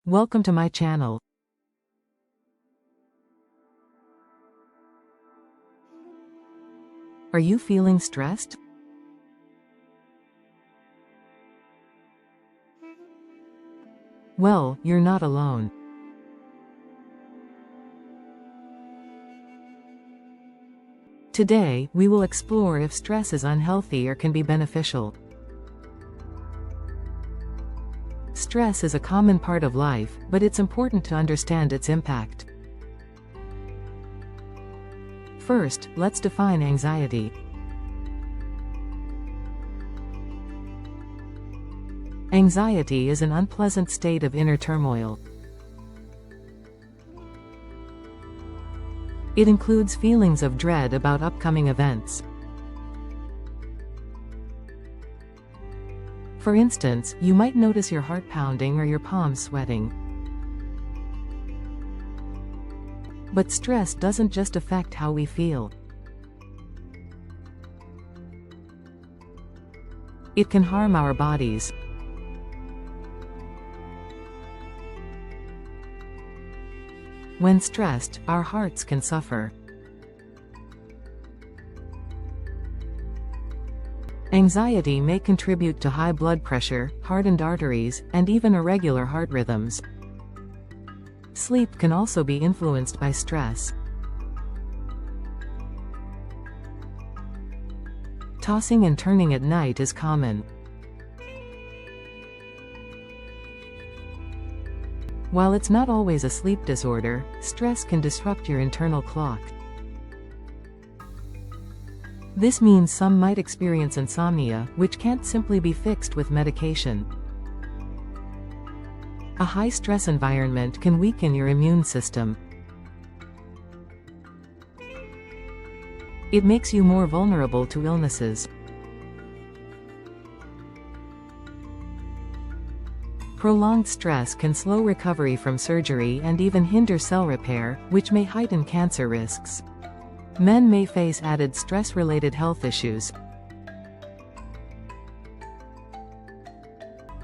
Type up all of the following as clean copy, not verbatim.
Welcome to my channel. Are you feeling stressed? Well, you're not alone. Today, we will explore if stress is unhealthy or can be beneficial. Stress is a common part of life, but it's important to understand its impact. First, let's define anxiety. Anxiety is an unpleasant state of inner turmoil. It includes feelings of dread about upcoming events. For instance, you might notice your heart pounding or your palms sweating. But stress doesn't just affect how we feel. It can harm our bodies. When stressed, our hearts can suffer. Anxiety may contribute to high blood pressure, hardened arteries, and even irregular heart rhythms. Sleep can also be influenced by stress. Tossing and turning at night is common. While it's not always a sleep disorder, stress can disrupt your internal clock. This means some might experience insomnia, which can't simply be fixed with medication. A high-stress environment can weaken your immune system. It makes you more vulnerable to illnesses. Prolonged stress can slow recovery from surgery and even hinder cell repair, which may heighten cancer risks. Men may face added stress-related health issues.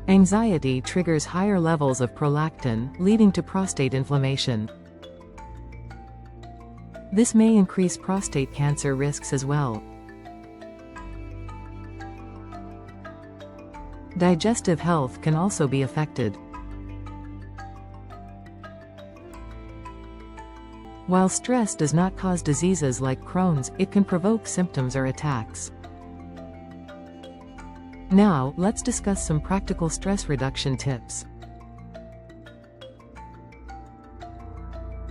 Anxiety triggers higher levels of prolactin, leading to prostate inflammation. This may increase prostate cancer risks as well. Digestive health can also be affected. While stress does not cause diseases like Crohn's, it can provoke symptoms or attacks. Now, let's discuss some practical stress reduction tips.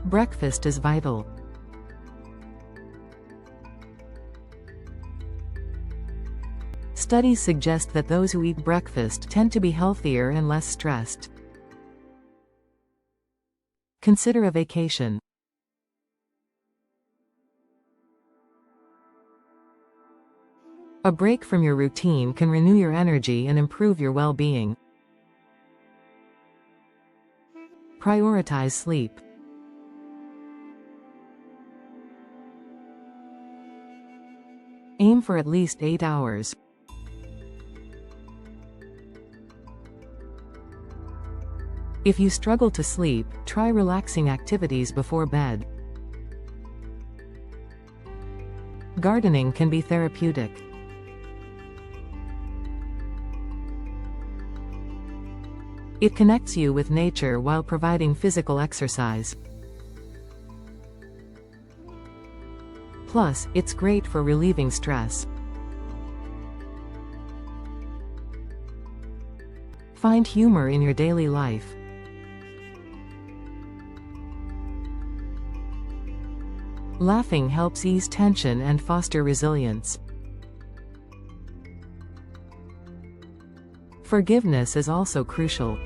Breakfast is vital. Studies suggest that those who eat breakfast tend to be healthier and less stressed. Consider a vacation. A break from your routine can renew your energy and improve your well-being. Prioritize sleep. Aim for at least 8 hours. If you struggle to sleep, try relaxing activities before bed. Gardening can be therapeutic. It connects you with nature while providing physical exercise. Plus, it's great for relieving stress. Find humor in your daily life. Laughing helps ease tension and foster resilience. Forgiveness is also crucial.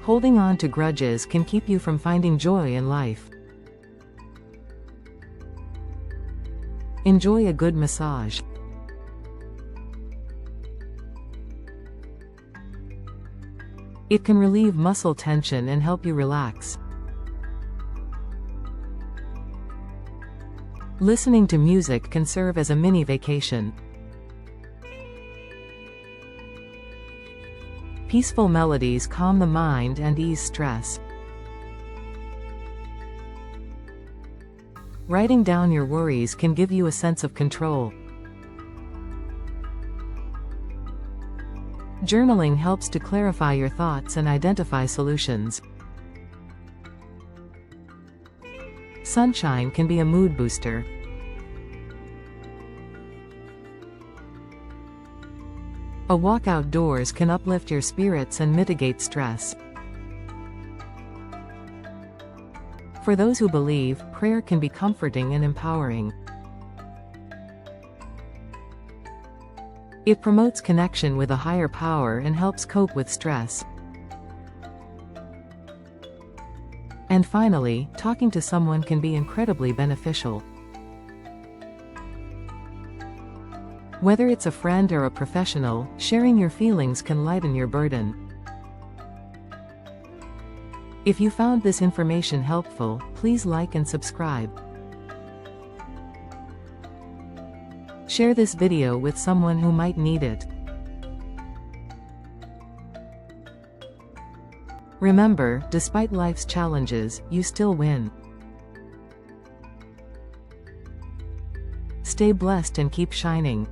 Holding on to grudges can keep you from finding joy in life. Enjoy a good massage. It can relieve muscle tension and help you relax. Listening to music can serve as a mini vacation. Peaceful melodies calm the mind and ease stress. Writing down your worries can give you a sense of control. Journaling helps to clarify your thoughts and identify solutions. Sunshine can be a mood booster. A walk outdoors can uplift your spirits and mitigate stress. For those who believe, prayer can be comforting and empowering. It promotes connection with a higher power and helps cope with stress. And finally, talking to someone can be incredibly beneficial. Whether it's a friend or a professional, sharing your feelings can lighten your burden. If you found this information helpful, please like and subscribe. Share this video with someone who might need it. Remember, despite life's challenges, you still win. Stay blessed and keep shining.